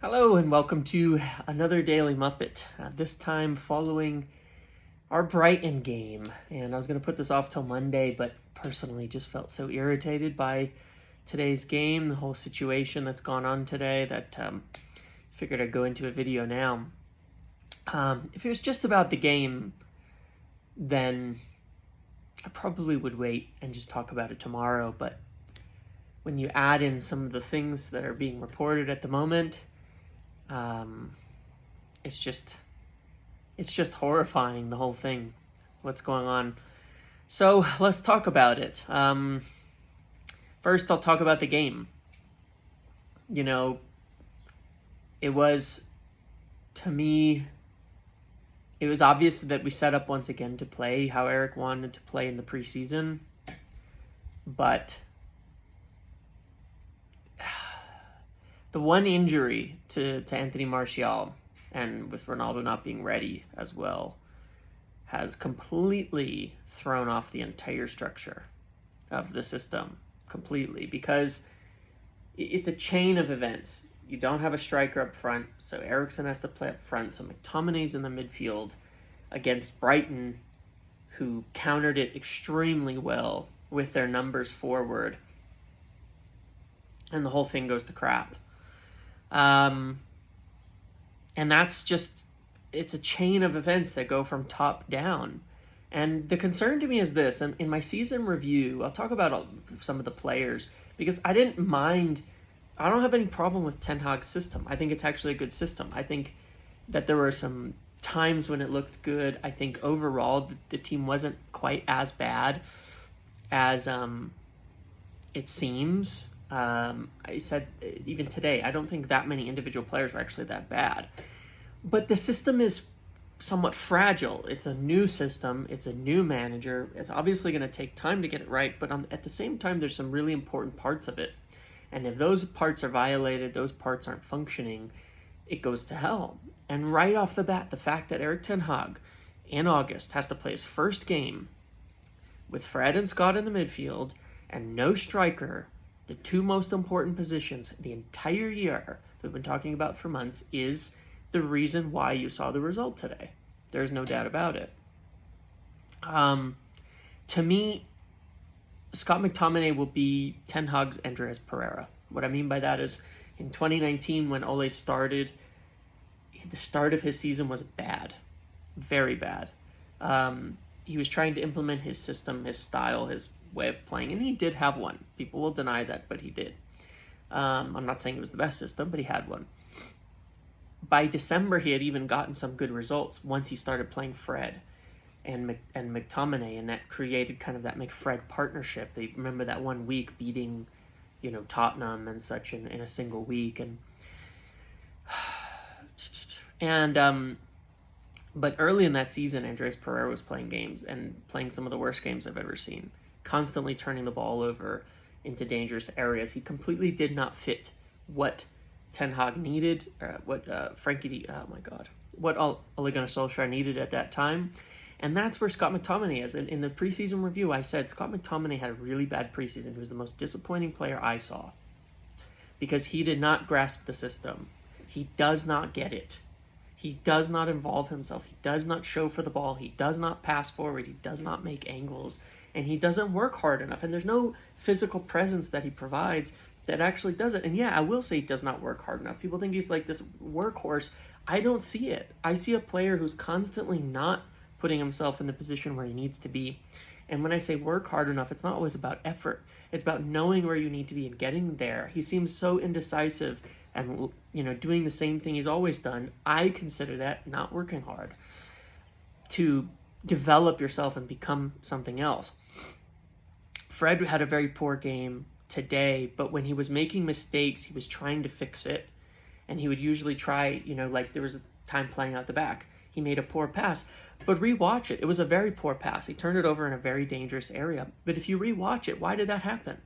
Hello and welcome to another Daily Muppet, this time following our Brighton game. And I was going to put this off till Monday, but personally just felt so irritated by today's game, the whole situation that's gone on today, that figured I'd go into a video now. If it was just about the game, then I probably would wait and just talk about it tomorrow. But when you add in some of the things that are being reported at the moment, it's just horrifying, the whole thing, what's going on. So let's talk about it. First, I'll talk about the game. You know, it was, to me, it was obvious that we set up once again to play how Eric wanted to play in the preseason, but the one injury to Anthony Martial, and with Ronaldo not being ready as well, has completely thrown off the entire structure of the system, completely, because it's a chain of events. You don't have a striker up front, so Eriksen has to play up front, so McTominay's in the midfield against Brighton, who countered it extremely well with their numbers forward, and the whole thing goes to crap. And that's just, it's a chain of events that go from top down. And the concern to me is this, and in my season review, I'll talk about some of the players, because I don't have any problem with Ten Hag's system. I think it's actually a good system. I think that there were some times when it looked good. I think overall the team wasn't quite as bad as it seems. I said even today, I don't think that many individual players were actually that bad. But the system is somewhat fragile. It's a new system. It's a new manager. It's obviously going to take time to get it right, but at the same time, there's some really important parts of it. And if those parts are violated, those parts aren't functioning, it goes to hell. And right off the bat, the fact that Erik ten Hag in August has to play his first game with Fred and Scott in the midfield and no striker, the two most important positions the entire year that we've been talking about for months, is the reason why you saw the result today. There's no doubt about it. To me, Scott McTominay will be Ten Hag's Andreas Pereira. What I mean by that is, in 2019, when Ole started, the start of his season was bad. Very bad. He was trying to implement his system, his style, his way of playing, and he did have one. People will deny that, but he did. I'm not saying it was the best system, but he had one. By December, he had even gotten some good results once he started playing Fred and McTominay, and that created kind of that McFred partnership. They remember that one week beating, Tottenham and such in a single week, but early in that season, Andreas Pereira was playing games and playing some of the worst games I've ever seen, constantly turning the ball over into dangerous areas. He completely did not fit what Ten Hag needed, what what Ole Gunnar Solskjaer needed at that time. And that's where Scott McTominay is. In the preseason review, I said Scott McTominay had a really bad preseason. He was the most disappointing player I saw because he did not grasp the system. He does not get it. He does not involve himself. He does not show for the ball. He does not pass forward. He does not make angles. And he doesn't work hard enough. And there's no physical presence that he provides that actually does it. And yeah, I will say he does not work hard enough. People think he's like this workhorse. I don't see it. I see a player who's constantly not putting himself in the position where he needs to be. And when I say work hard enough, it's not always about effort. It's about knowing where you need to be and getting there. He seems so indecisive and, doing the same thing he's always done. I consider that not working hard to develop yourself and become something else. Fred had a very poor game today, but when he was making mistakes, he was trying to fix it. And he would usually try, like there was a time playing out the back. He made a poor pass, but rewatch it. It was a very poor pass. He turned it over in a very dangerous area. But if you rewatch it, why did that happen?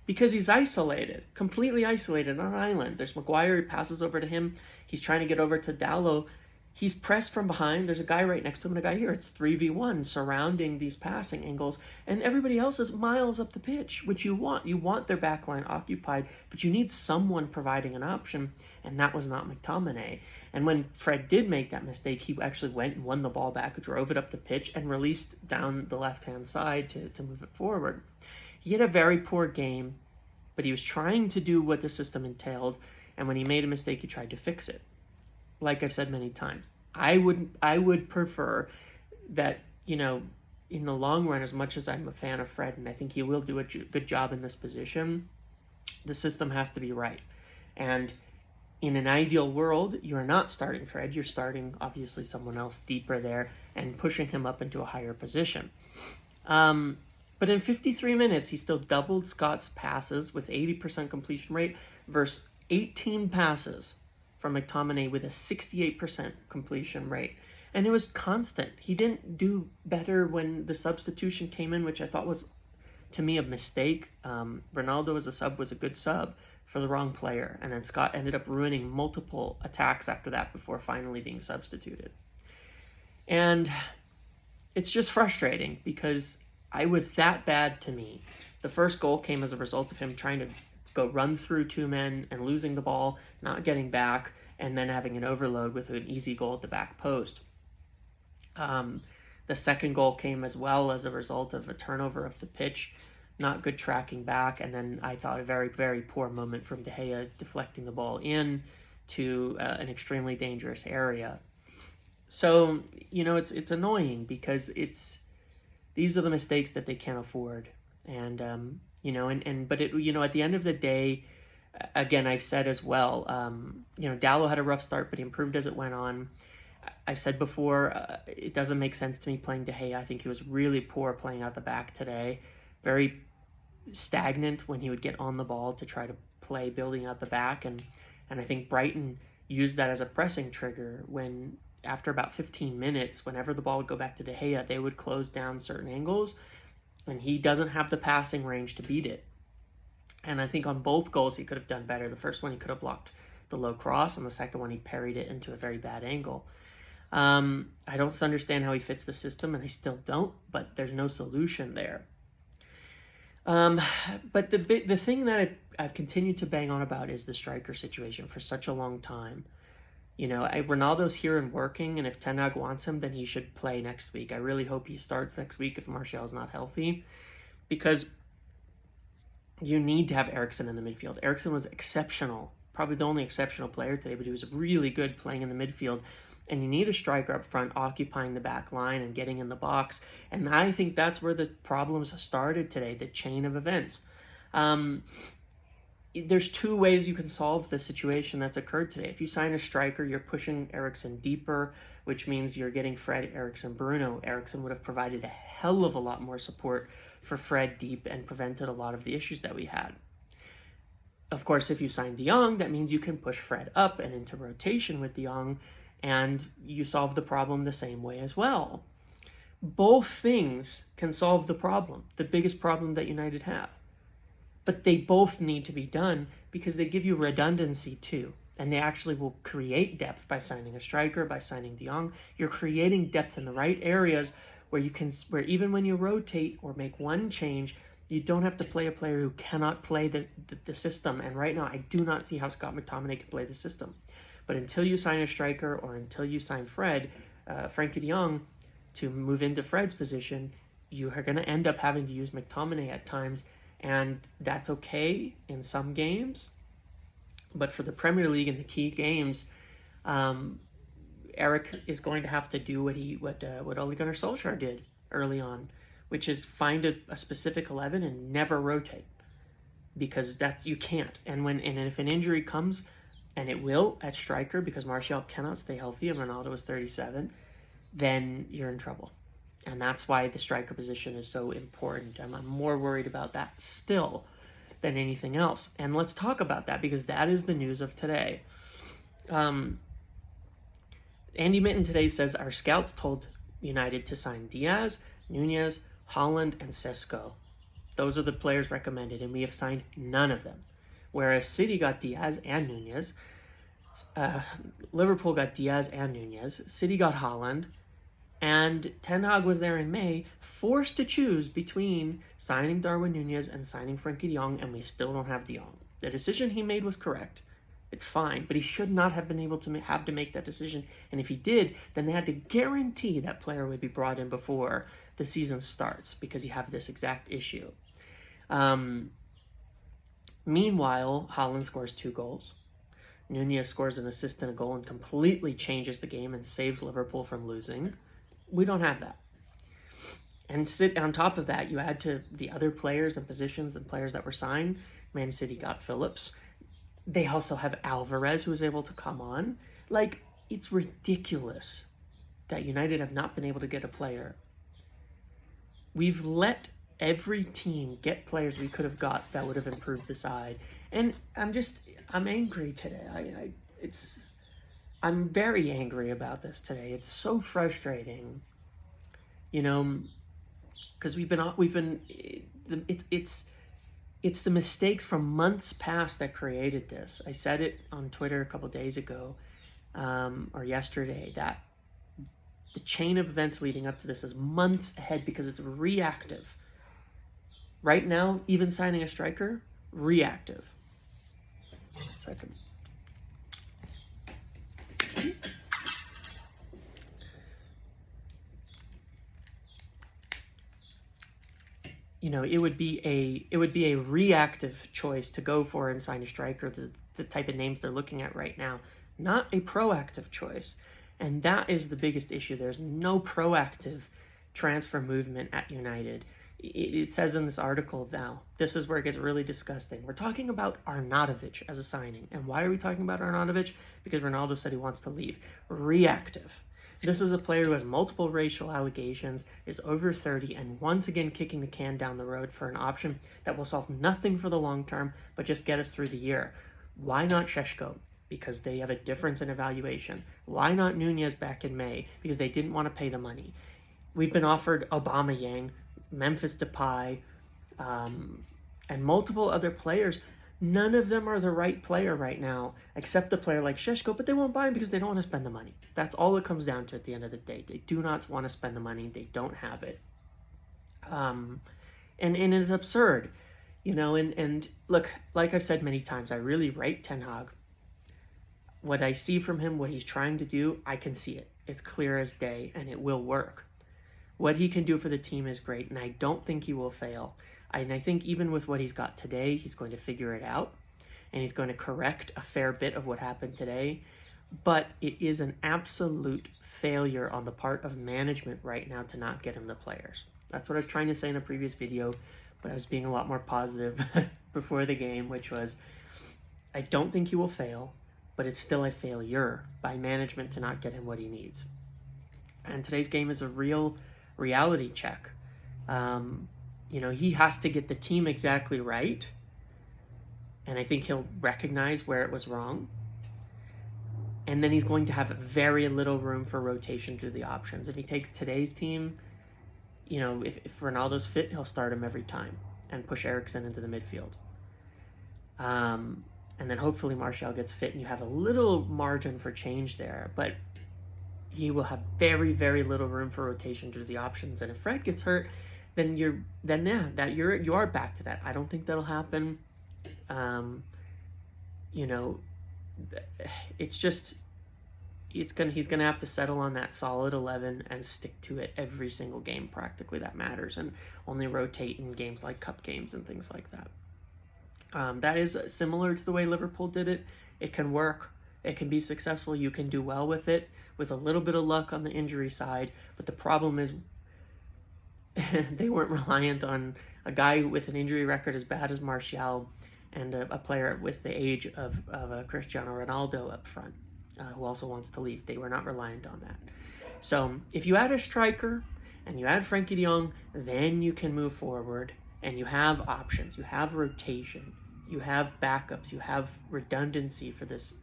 Because he's isolated, completely isolated on an island. There's Maguire, he passes over to him. He's trying to get over to Dallo. He's pressed from behind. There's a guy right next to him and a guy here. It's 3v1 surrounding these passing angles, and everybody else is miles up the pitch, which you want. You want their back line occupied, but you need someone providing an option, and that was not McTominay. And when Fred did make that mistake, he actually went and won the ball back, drove it up the pitch, and released down the left-hand side to move it forward. He had a very poor game, but he was trying to do what the system entailed, and when he made a mistake, he tried to fix it. Like I've said many times, I would prefer that, in the long run, as much as I'm a fan of Fred, and I think he will do a good job in this position, the system has to be right. And in an ideal world, you're not starting Fred. You're starting, obviously, someone else deeper there and pushing him up into a higher position. But in 53 minutes, he still doubled Scott's passes with 80% completion rate versus 18 passes from McTominay with a 68% completion rate. And it was constant. He didn't do better when the substitution came in, which I thought was, to me, a mistake. Ronaldo as a sub was a good sub for the wrong player. And then Scott ended up ruining multiple attacks after that before finally being substituted. And it's just frustrating because it was that bad to me. The first goal came as a result of him trying to go run through two men and losing the ball, not getting back, and then having an overload with an easy goal at the back post. The second goal came as well as a result of a turnover up the pitch, not good tracking back, and then I thought a very, very poor moment from De Gea deflecting the ball in to an extremely dangerous area. So, it's annoying because these are the mistakes that they can't afford. And, but at the end of the day, again, I've said as well, Dallo had a rough start, but he improved as it went on. I've said before, it doesn't make sense to me playing De Gea. I think he was really poor playing out the back today. Very stagnant when he would get on the ball to try to play building out the back. And I think Brighton used that as a pressing trigger when, after about 15 minutes, whenever the ball would go back to De Gea, they would close down certain angles, and he doesn't have the passing range to beat it. And I think on both goals he could have done better. The first one he could have blocked the low cross, and the second one he parried it into a very bad angle. I don't understand how he fits the system, and I still don't, but there's no solution there. But the thing that I've continued to bang on about is the striker situation for such a long time. Ronaldo's here and working, and if Ten Hag wants him, then he should play next week. I really hope he starts next week if Martial's not healthy, because you need to have Eriksen in the midfield. Eriksen was exceptional, probably the only exceptional player today, but he was really good playing in the midfield. And you need a striker up front occupying the back line and getting in the box. And I think that's where the problems started today, the chain of events. There's two ways you can solve the situation that's occurred today. If you sign a striker, you're pushing Eriksen deeper, which means you're getting Fred, Eriksen, Bruno. Eriksen would have provided a hell of a lot more support for Fred deep and prevented a lot of the issues that we had. Of course, if you sign De Jong, that means you can push Fred up and into rotation with De Jong, and you solve the problem the same way as well. Both things can solve the problem, the biggest problem that United have. But they both need to be done because they give you redundancy too. And they actually will create depth by signing a striker, by signing De Jong. You're creating depth in the right areas where even when you rotate or make one change, you don't have to play a player who cannot play the system. And right now, I do not see how Scott McTominay can play the system. But until you sign a striker or until you sign Frankie de Jong, to move into Fred's position, you are going to end up having to use McTominay at times, and that's okay in some games. But for the Premier League and the key games, Eric is going to have to do what Ole Gunnar Solskjaer did early on, which is find a specific 11 and never rotate, because you can't. And if an injury comes, and it will at striker because Martial cannot stay healthy and Ronaldo is 37, then you're in trouble. And that's why the striker position is so important. I'm more worried about that still than anything else. And let's talk about that because that is the news of today. Andy Mitten today says our scouts told United to sign Diaz, Nunez, Holland, and Sesko. Those are the players recommended, and we have signed none of them. Whereas City got Diaz and Nunez. Uh, Liverpool got Diaz and Nunez. City got Haaland. And Ten Hag was there in May, forced to choose between signing Darwin Nunez and signing Frankie de Jong, and we still don't have de Jong. The decision he made was correct. It's fine, but he should not have been able to have to make that decision. And if he did, then they had to guarantee that player would be brought in before the season starts, because you have this exact issue. Meanwhile, Haaland scores 2 goals. Nunez scores an assist and a goal and completely changes the game and saves Liverpool from losing. We don't have that. And sit on top of that, you add to the other players and positions and players that were signed. Man City got Phillips. They also have Alvarez, who was able to come on. Like, it's ridiculous that United have not been able to get a player. We've let every team get players we could have got that would have improved the side. And I'm angry today. I'm very angry about this today. It's so frustrating, because it's the mistakes from months past that created this. I said it on Twitter a couple days ago, or yesterday, that the chain of events leading up to this is months ahead because it's reactive. Right now, even signing a striker, reactive. 1 second. It would be a reactive choice to go for and sign a striker, the type of names they're looking at right now, not a proactive choice. And that is the biggest issue. There's no proactive transfer movement at United. It says in this article now, this is where it gets really disgusting. We're talking about Arnautovic as a signing. And why are we talking about Arnautovic? Because Ronaldo said he wants to leave. Reactive. This is a player who has multiple racial allegations, is over 30, and once again kicking the can down the road for an option that will solve nothing for the long term, but just get us through the year. Why not Šeško? Because they have a difference in evaluation. Why not Nunez back in May? Because they didn't want to pay the money. We've been offered Aubameyang, Memphis Depay, and multiple other players. None of them are the right player right now, except a player like Šeško, but they won't buy him because they don't want to spend the money. That's all it comes down to at the end of the day. They do not want to spend the money. They don't have it. And it's absurd, and look, like I've said many times, I really rate Ten Hag. What I see from him, what he's trying to do, I can see it. It's clear as day, and it will work. What he can do for the team is great, and I don't think he will fail. And I think even with what he's got today, he's going to figure it out, and he's going to correct a fair bit of what happened today. But it is an absolute failure on the part of management right now to not get him the players. That's what I was trying to say in a previous video, but I was being a lot more positive before the game, which was, I don't think he will fail, but it's still a failure by management to not get him what he needs. And today's game is a real reality check. He has to get the team exactly right, and I think he'll recognize where it was wrong. And then he's going to have very little room for rotation through the options. If he takes today's team, if Ronaldo's fit, he'll start him every time and push Eriksen into the midfield. And then hopefully Martial gets fit and you have a little margin for change there. But he will have very, very little room for rotation through the options. And if Fred gets hurt, then you are back to that. I don't think that'll happen. He's gonna have to settle on that solid 11 and stick to it every single game practically that matters, and only rotate in games like cup games and things like that. That is similar to the way Liverpool did it. It can work. It can be successful. You can do well with it with a little bit of luck on the injury side. But the problem is they weren't reliant on a guy with an injury record as bad as Martial and a player with the age of Cristiano Ronaldo up front, who also wants to leave. They were not reliant on that. So if you add a striker and you add Frankie de Jong, then you can move forward and you have options. You have rotation. You have backups. You have redundancy for this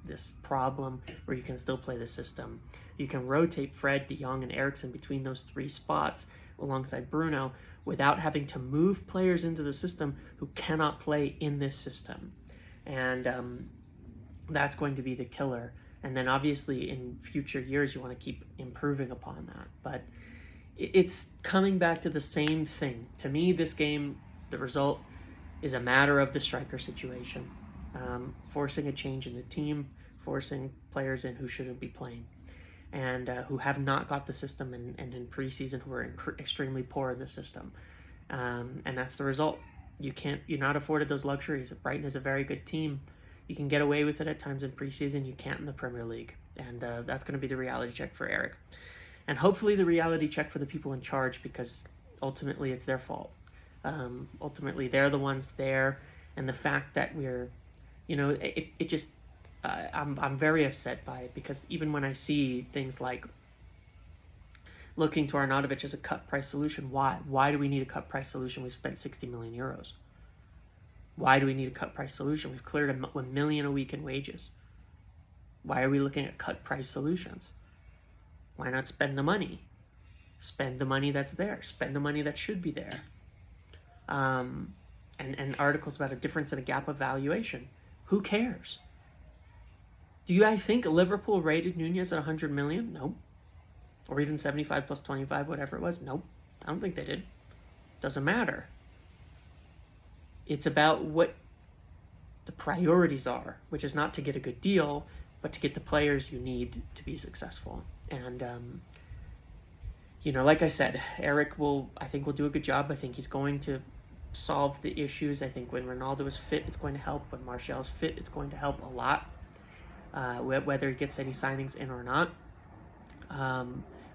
problem where you can still play the system. You can rotate Fred, de Jong, and Eriksen between those 3 spots alongside Bruno without having to move players into the system who cannot play in this system. And that's going to be the killer. And then obviously in future years, you want to keep improving upon that. But it's coming back to the same thing. To me, this game, the result is a matter of the striker situation. Forcing a change in the team, forcing players in who shouldn't be playing, and who have not got the system, and in preseason who are extremely poor in the system. And that's the result. You're not afforded those luxuries. Brighton is a very good team. You can get away with it at times in preseason. You can't in the Premier League. And that's going to be the reality check for Eric. And hopefully the reality check for the people in charge, because ultimately it's their fault. Ultimately, they're the ones there. And the fact that we're, it just, I'm very upset by it, because even when I see things like looking to Arnautovic as a cut price solution, why? Why do we need a cut price solution? We've spent 60 million euros. Why do we need a cut price solution? We've cleared $1 million a week in wages. Why are we looking at cut price solutions? Why not spend the money? Spend the money that's there. Spend the money that should be there. And articles about a difference in a gap of valuation. Who cares? I think Liverpool rated Nunez at 100 million? Nope. Or even 75 plus 25, whatever it was? Nope. I don't think they did. Doesn't matter. It's about what the priorities are, which is not to get a good deal, but to get the players you need to be successful. And, like I said, Eric I think will do a good job. I think he's going to solve the issues. I think when Ronaldo is fit, it's going to help. When Martial is fit, it's going to help a lot, whether he gets any signings in or not.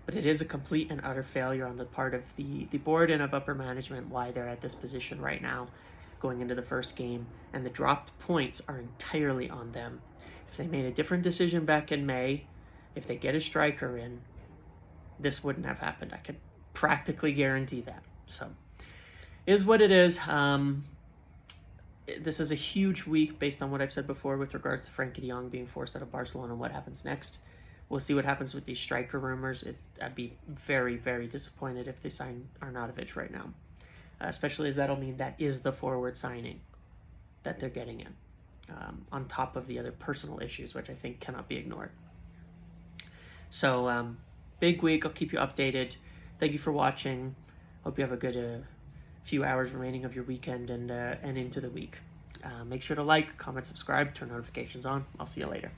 But it is a complete and utter failure on the part of the board and of upper management why they're at this position right now going into the first game. And the dropped points are entirely on them. If they made a different decision back in May, if they get a striker in, this wouldn't have happened. I could practically guarantee that. So, is what it is. This is a huge week based on what I've said before with regards to Frenkie de Jong being forced out of Barcelona and what happens next. We'll see what happens with these striker rumors. I'd be very, very disappointed if they sign Arnautovic right now, especially as that'll mean that is the forward signing that they're getting in, on top of the other personal issues, which I think cannot be ignored. So, big week. I'll keep you updated. Thank you for watching. Hope you have a good few hours remaining of your weekend and into the week. Make sure to like, comment, subscribe, turn notifications on. I'll see you later.